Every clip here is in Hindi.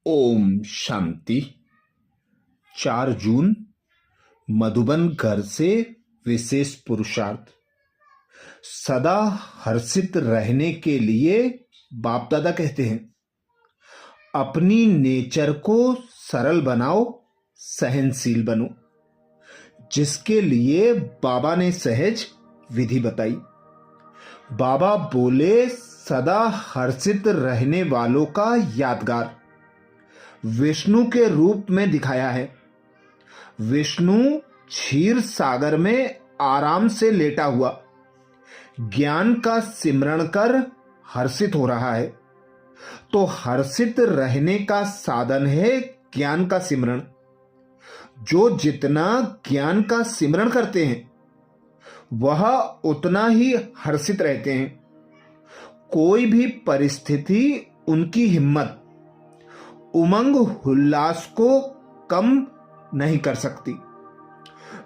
ओम शांति। 4 जून मधुबन घर से विशेष पुरुषार्थ। सदा हर्षित रहने के लिए बाप दादा कहते हैं, अपनी नेचर को सरल बनाओ, सहनशील बनो, जिसके लिए बाबा ने सहज विधि बताई। बाबा बोले, सदा हर्षित रहने वालों का यादगार विष्णु के रूप में दिखाया है। विष्णु क्षीर सागर में आराम से लेटा हुआ ज्ञान का सिमरण कर हर्षित हो रहा है। तो हर्षित रहने का साधन है ज्ञान का सिमरण। जो जितना ज्ञान का सिमरण करते हैं वह उतना ही हर्षित रहते हैं। कोई भी परिस्थिति उनकी हिम्मत, उमंग, उल्लास को कम नहीं कर सकती।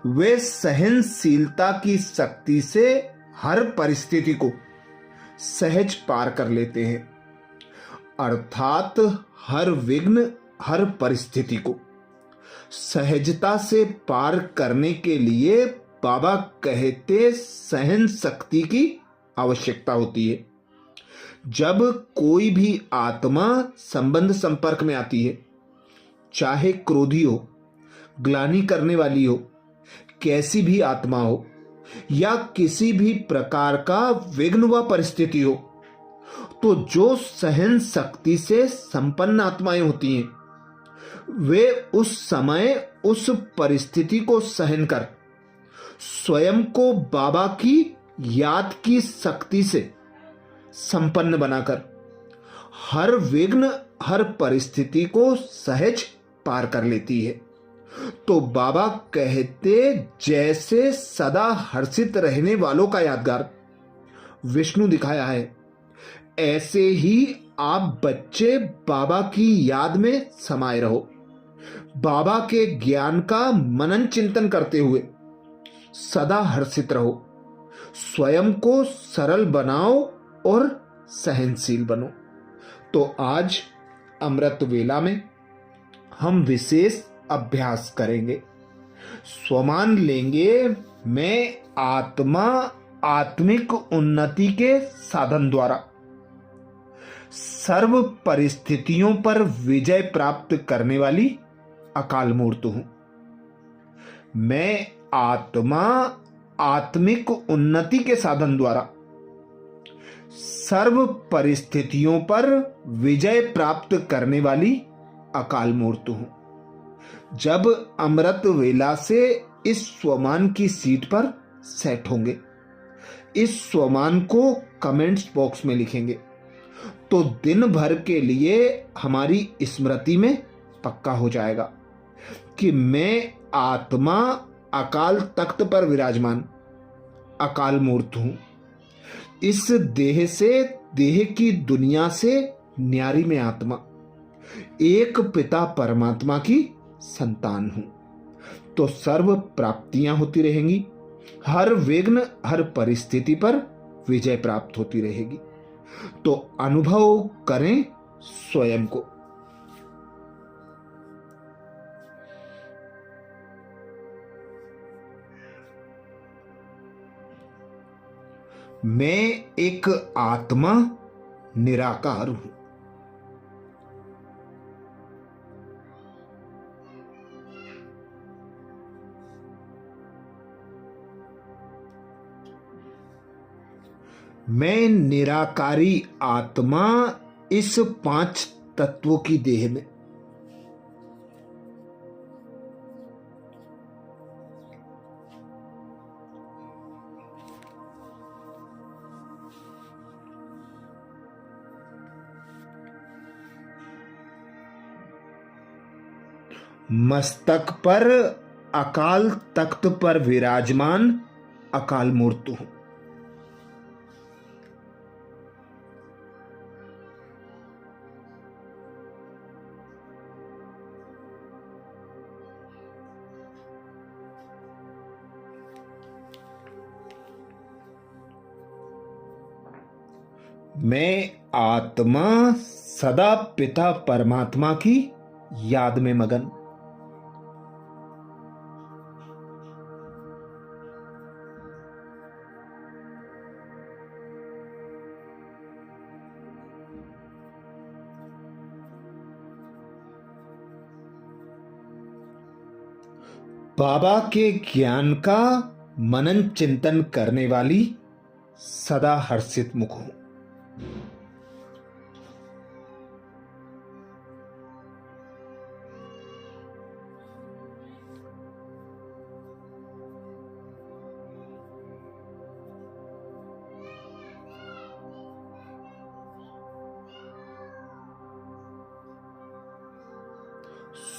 वे सहनशीलता की शक्ति से हर परिस्थिति को सहज पार कर लेते हैं, अर्थात हर विघ्न, हर परिस्थिति को सहजता से पार करने के लिए बाबा कहते सहन शक्ति की आवश्यकता होती है। जब कोई भी आत्मा संबंध संपर्क में आती है, चाहे क्रोधी हो, ग्लानि करने वाली हो, कैसी भी आत्मा हो, या किसी भी प्रकार का विघ्न व परिस्थिति हो, तो जो सहन शक्ति से संपन्न आत्माएं होती हैं, वे उस समय उस परिस्थिति को सहन कर स्वयं को बाबा की याद की शक्ति से संपन्न बनाकर हर विघ्न, हर परिस्थिति को सहज पार कर लेती है। तो बाबा कहते, जैसे सदा हर्षित रहने वालों का यादगार विष्णु दिखाया है, ऐसे ही आप बच्चे बाबा की याद में समाये रहो। बाबा के ज्ञान का मनन चिंतन करते हुए सदा हर्षित रहो। स्वयं को सरल बनाओ और सहनशील बनो। तो आज अमृत वेला में हम विशेष अभ्यास करेंगे। स्वमान लेंगे, मैं आत्मा आत्मिक उन्नति के साधन द्वारा सर्व परिस्थितियों पर विजय प्राप्त करने वाली अकाल मूर्त हूं। मैं आत्मा आत्मिक उन्नति के साधन द्वारा सर्व परिस्थितियों पर विजय प्राप्त करने वाली अकाल मूर्त हूं। जब अमृत वेला से इस स्वमान की सीट पर सेट होंगे, इस स्वमान को कमेंट्स बॉक्स में लिखेंगे, तो दिन भर के लिए हमारी स्मृति में पक्का हो जाएगा कि मैं आत्मा अकाल तख्त पर विराजमान अकाल मूर्त हूं। इस देह से, देह की दुनिया से न्यारी में आत्मा, एक पिता परमात्मा की संतान हूं। तो सर्व प्राप्तियां होती रहेंगी, हर विघ्न, हर परिस्थिति पर विजय प्राप्त होती रहेगी। तो अनुभव करें स्वयं को। मैं एक आत्मा निराकार हूं। मैं निराकारी आत्मा इस 5 तत्वों की देह में। मस्तक पर अकाल तख्त पर विराजमान अकाल मूर्त हूं। मैं आत्मा सदा पिता परमात्मा की याद में मगन। बाबा के ज्ञान का मनन चिंतन करने वाली सदा हर्षित मुख हूं।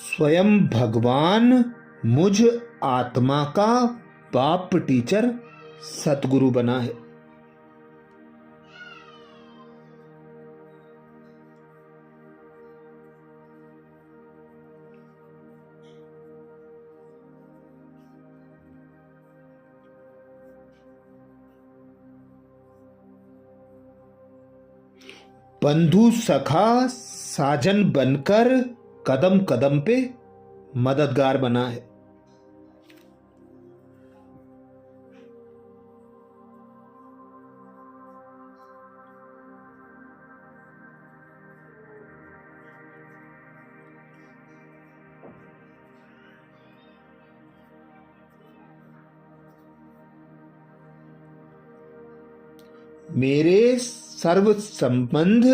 स्वयं भगवान मुझ आत्मा का बाप टीचर सतगुरु बना है। बंधु सखा साजन बनकर कदम कदम पे मददगार बना है। मेरे सर्व संबंध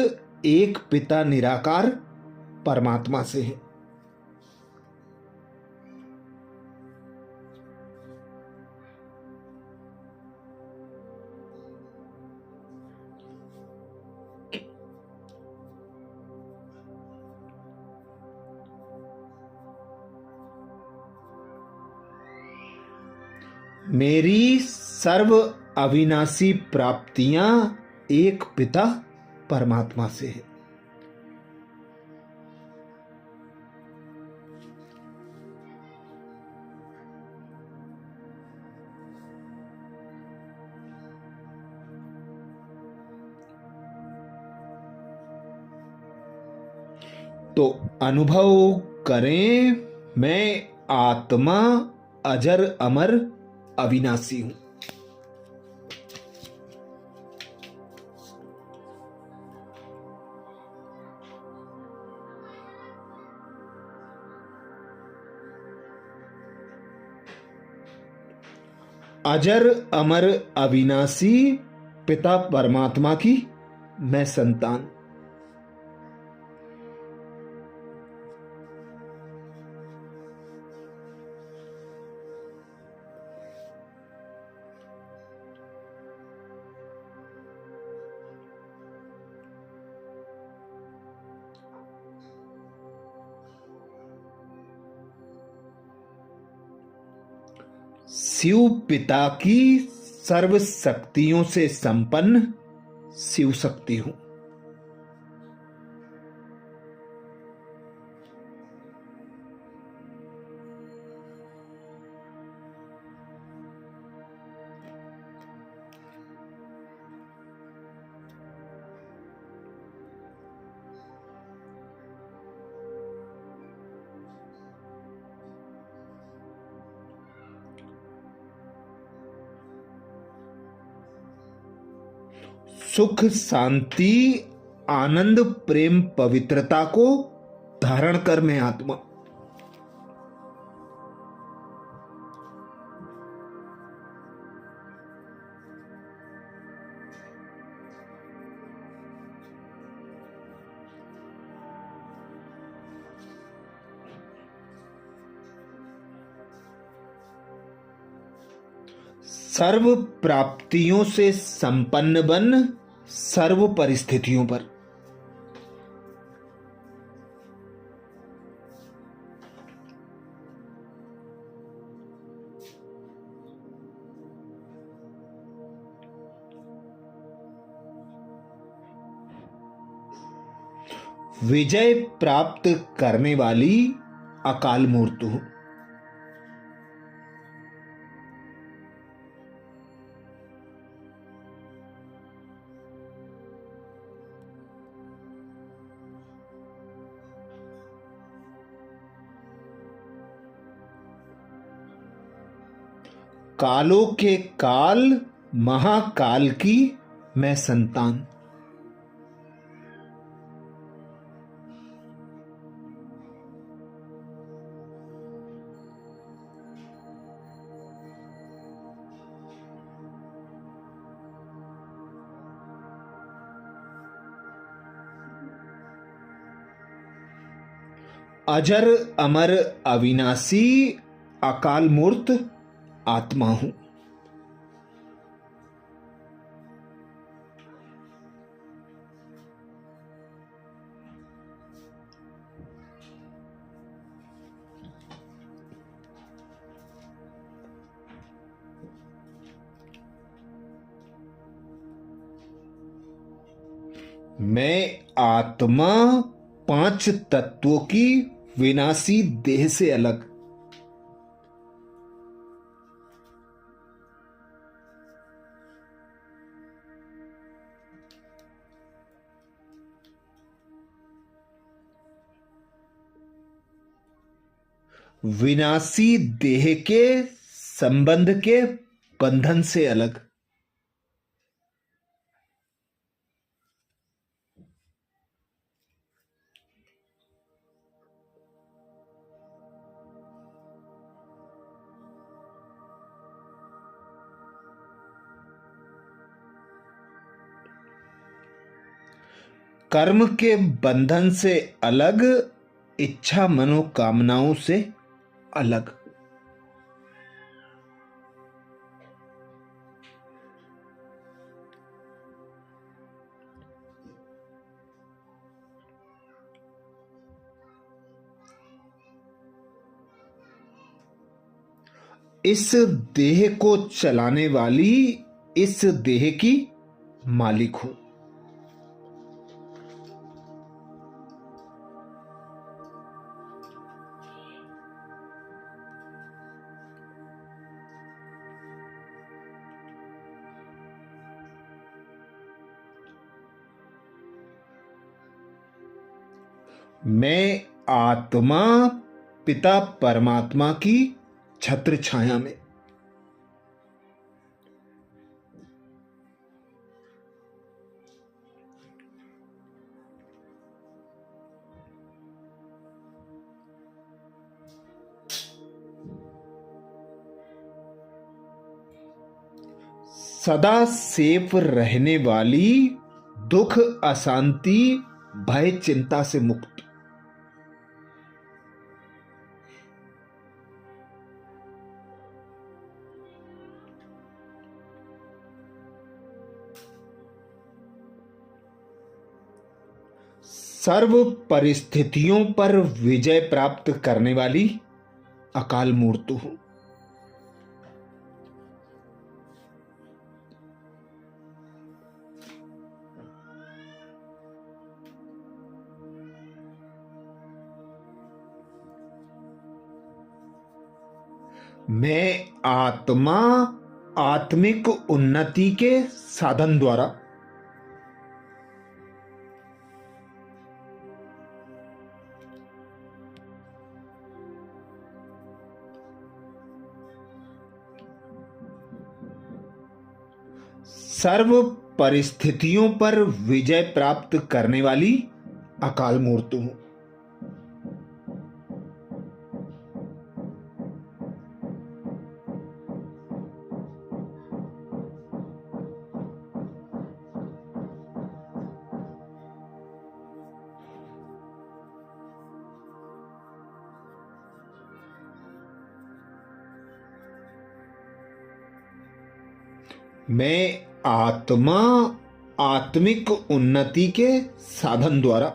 एक पिता निराकार परमात्मा से है। मेरी सर्व अविनाशी प्राप्तियां एक पिता परमात्मा से है। तो अनुभव करें, मैं आत्मा अजर अमर अविनाशी हूं। अजर अमर अविनाशी पिता परमात्मा की मैं संतान। शिव पिता की सर्व शक्तियों से संपन्न शिव शक्ति हूं। सुख शांति आनंद प्रेम पवित्रता को धारण कर मैं आत्मा। सर्व प्राप्तियों से संपन्न बन सर्व परिस्थितियों पर। विजय प्राप्त करने वाली अकाल मूर्त हूं। कालों के काल महाकाल की मैं संतान। अजर अमर अविनाशी अकाल मूर्त आत्मा हूं। मैं आत्मा पांच तत्वों की विनाशी देह से अलग। विनाशी देह के संबंध के बंधन से अलग। कर्म के बंधन से अलग, इच्छा मनोकामनाओं से अलग। इस देह को चलाने वाली इस देह की मालिक हूं। मैं आत्मा पिता परमात्मा की छत्र छाया में। सदा सेफ रहने वाली, दुख अशांति भय चिंता से मुक्त। सर्व परिस्थितियों पर विजय प्राप्त करने वाली अकाल मूर्त हूं। मैं आत्मा आत्मिक उन्नति के साधन द्वारा सर्व परिस्थितियों पर विजय प्राप्त करने वाली अकाल मूर्त हूं। मैं आत्मा आत्मिक उन्नति के साधन द्वारा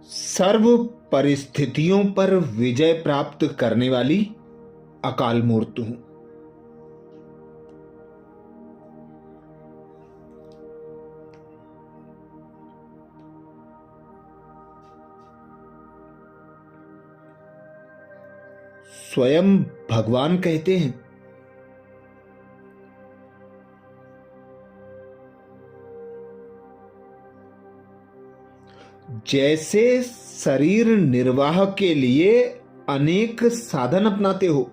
सर्व परिस्थितियों पर विजय प्राप्त करने वाली अकाल मूर्त हूं। स्वयं भगवान कहते हैं, जैसे शरीर निर्वाह के लिए अनेक साधन अपनाते हो,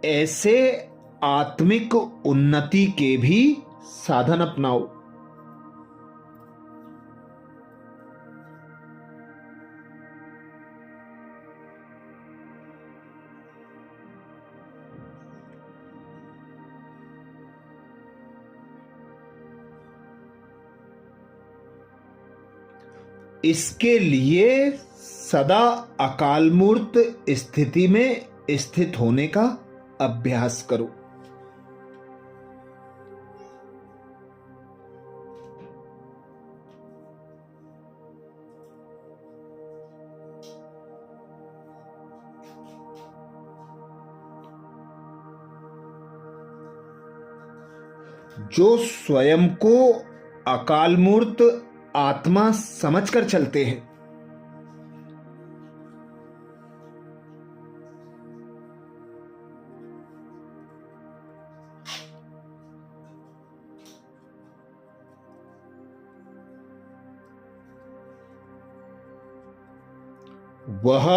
ऐसे आत्मिक उन्नति के भी साधन अपनाओ। इसके लिए सदा अकाल मूर्त स्थिति में स्थित होने का अभ्यास करो। जो स्वयं को अकाल मूर्त आत्मा समझकर चलते हैं, वह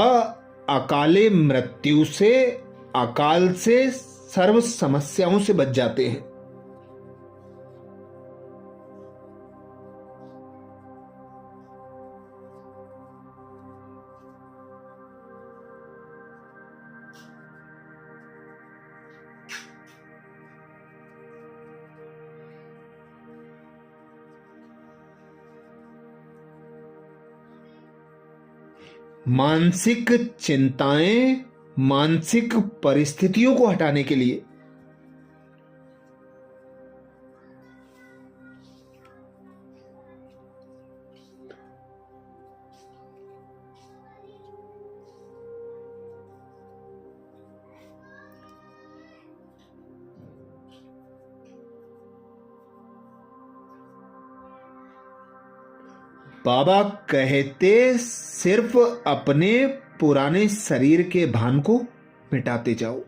अकाले मृत्यु से, अकाल से, सर्व समस्याओं से बच जाते हैं। मानसिक चिंताएं मानसिक परिस्थितियों को हटाने के लिए बाबा कहते सिर्फ अपने पुराने शरीर के भान को मिटाते जाओ।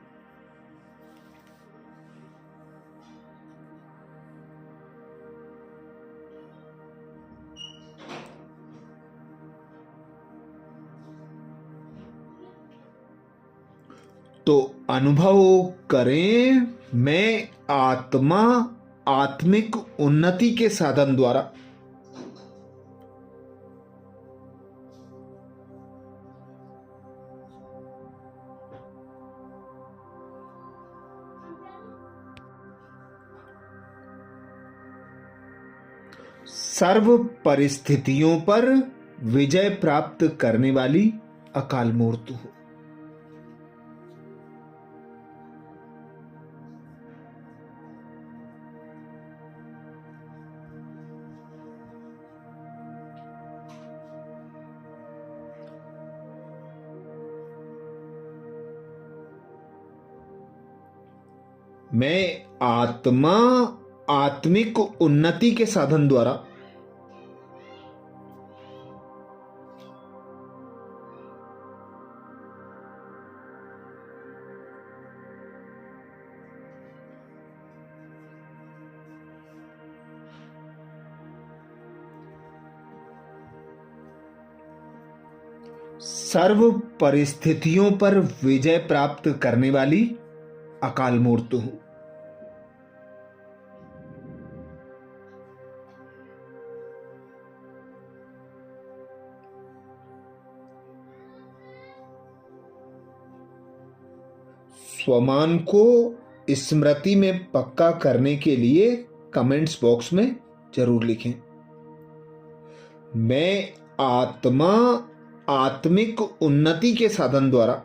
तो अनुभव करें, मैं आत्मा आत्मिक उन्नति के साधन द्वारा सर्व परिस्थितियों पर विजय प्राप्त करने वाली अकाल मूर्त हूं। मैं आत्मा आत्मिक उन्नति के साधन द्वारा सर्व परिस्थितियों पर विजय प्राप्त करने वाली अकाल मूर्त हूं। स्वमान को स्मृति में पक्का करने के लिए कमेंट्स बॉक्स में जरूर लिखें। मैं आत्मा आत्मिक उन्नति के साधन द्वारा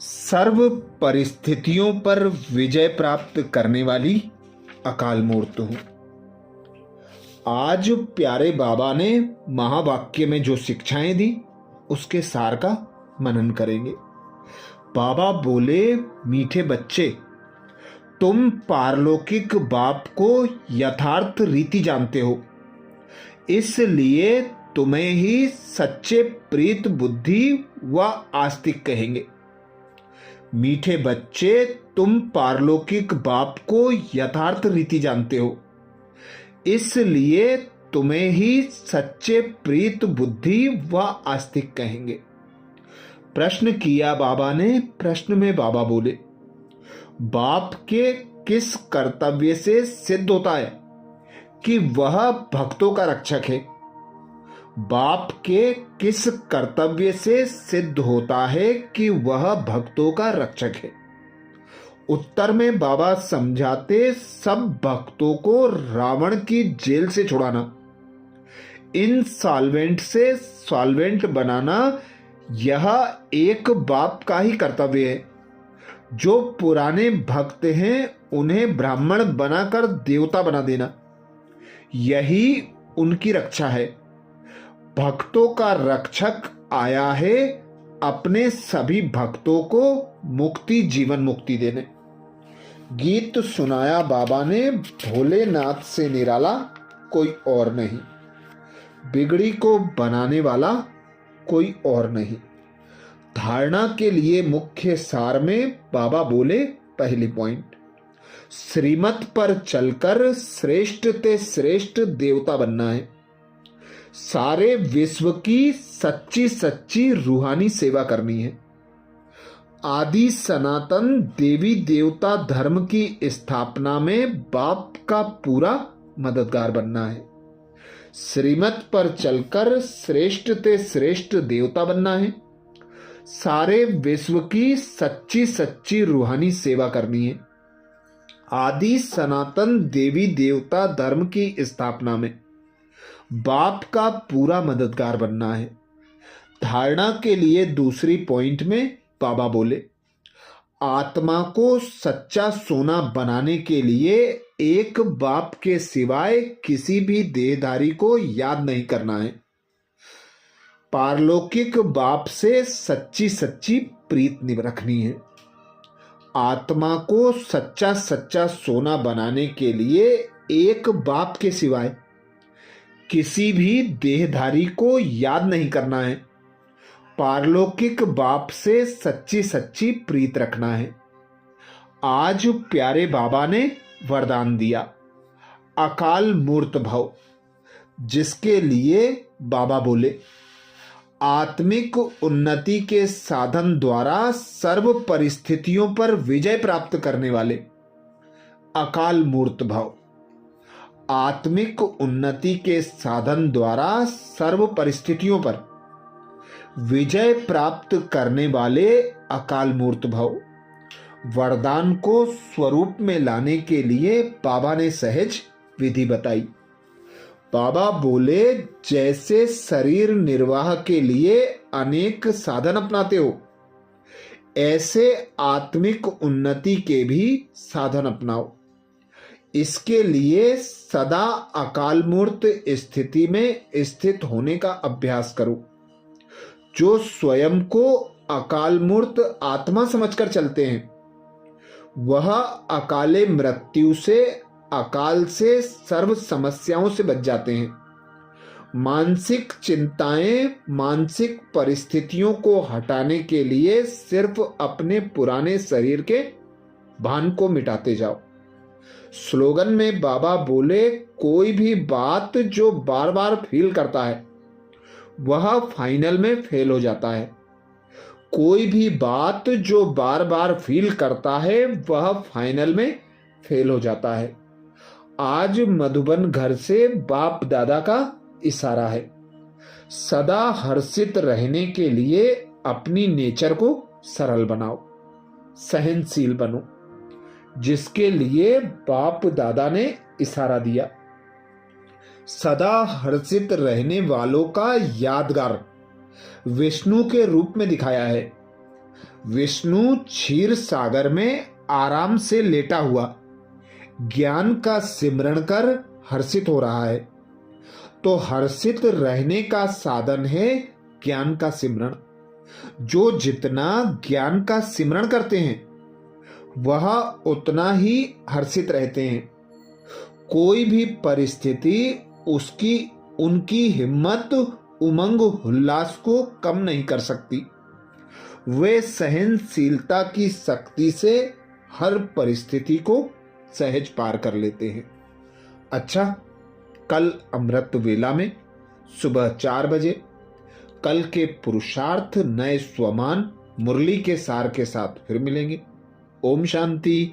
सर्व परिस्थितियों पर विजय प्राप्त करने वाली अकाल मूर्त हूं। आज प्यारे बाबा ने महावाक्य में जो शिक्षाएं दी उसके सार का मनन करेंगे। बाबा बोले, मीठे बच्चे, तुम पारलौकिक बाप को यथार्थ रीति जानते हो, इसलिए तुम्हें ही सच्चे प्रीत बुद्धि व आस्तिक कहेंगे। मीठे बच्चे, तुम पारलौकिक बाप को यथार्थ रीति जानते हो, इसलिए तुम्हें ही सच्चे प्रीत बुद्धि व आस्तिक कहेंगे। प्रश्न किया बाबा ने। प्रश्न में बाबा बोले, बाप के किस कर्तव्य से सिद्ध होता है कि वह भक्तों का रक्षक है? बाप के किस कर्तव्य से सिद्ध होता है कि वह भक्तों का रक्षक है? उत्तर में बाबा समझाते, सब भक्तों को रावण की जेल से छुड़ाना, इनसॉल्वेंट से सॉल्वेंट बनाना, यह एक बाप का ही कर्तव्य है। जो पुराने भक्त हैं उन्हें ब्राह्मण बनाकर देवता बना देना, यही उनकी रक्षा है। भक्तों का रक्षक आया है अपने सभी भक्तों को मुक्ति, जीवन मुक्ति देने। गीत सुनाया बाबा ने, भोलेनाथ से निराला कोई और नहीं, बिगड़ी को बनाने वाला कोई और नहीं। धारणा के लिए मुख्य सार में बाबा बोले, पहली पॉइंट, श्रीमत पर चलकर श्रेष्ठ ते श्रेष्ठ देवता बनना है। सारे विश्व की सच्ची सच्ची रूहानी सेवा करनी है। आदि सनातन देवी देवता धर्म की स्थापना में बाप का पूरा मददगार बनना है। श्रीमत पर चलकर श्रेष्ठ ते श्रेष्ठ देवता बनना है। सारे विश्व की सच्ची सच्ची रूहानी सेवा करनी है। आदि सनातन देवी देवता धर्म की स्थापना में बाप का पूरा मददगार बनना है। धारणा के लिए दूसरी पॉइंट में बाबा बोले, आत्मा को सच्चा सोना बनाने के लिए एक बाप के सिवाय किसी भी देहधारी को याद नहीं करना है। पारलौकिक बाप से सच्ची सच्ची प्रीत रखनी है। आत्मा को सच्चा सच्चा सोना बनाने के लिए एक बाप के सिवाय किसी भी देहधारी को याद नहीं करना है। पारलौकिक बाप से सच्ची सच्ची प्रीत रखना है। आज प्यारे बाबा ने वरदान दिया, अकाल मूर्त भव, जिसके लिए बाबा बोले, आत्मिक उन्नति के साधन द्वारा सर्व परिस्थितियों पर विजय प्राप्त करने वाले अकाल मूर्त भव। आत्मिक उन्नति के साधन द्वारा सर्व परिस्थितियों पर विजय प्राप्त करने वाले अकाल मूर्त भव। वरदान को स्वरूप में लाने के लिए बाबा ने सहज विधि बताई। बाबा बोले, जैसे शरीर निर्वाह के लिए अनेक साधन अपनाते हो, ऐसे आत्मिक उन्नति के भी साधन अपनाओ। इसके लिए सदा अकाल मूर्त स्थिति में स्थित होने का अभ्यास करो। जो स्वयं को अकाल मूर्त आत्मा समझकर चलते हैं, वह अकाले मृत्यु से, अकाल से, सर्व समस्याओं से बच जाते हैं। मानसिक चिंताएं, मानसिक परिस्थितियों को हटाने के लिए सिर्फ अपने पुराने शरीर के भान को मिटाते जाओ। स्लोगन में बाबा बोले, कोई भी बात जो बार बार फील करता है वह फाइनल में फेल हो जाता है। कोई भी बात जो बार बार फील करता है वह फाइनल में फेल हो जाता है। आज मधुबन घर से बाप दादा का इशारा है, सदा हर्षित रहने के लिए अपनी नेचर को सरल बनाओ, सहनशील बनो, जिसके लिए बाप दादा ने इशारा दिया। सदा हर्षित रहने वालों का यादगार विष्णु के रूप में दिखाया है। विष्णु क्षीर सागर में आराम से लेटा हुआ ज्ञान का सिमरण कर हर्षित हो रहा है। तो हर्षित रहने का साधन है ज्ञान का सिमरण। जो जितना ज्ञान का सिमरण करते हैं वह उतना ही हर्षित रहते हैं। कोई भी परिस्थिति उनकी हिम्मत, उमंग, उल्लास को कम नहीं कर सकती। वे सहनशीलता की शक्ति से हर परिस्थिति को सहज पार कर लेते हैं। अच्छा, कल अमृत वेला में सुबह 4 बजे कल के पुरुषार्थ नए स्वमान मुरली के सार के साथ फिर मिलेंगे। ओम शांति।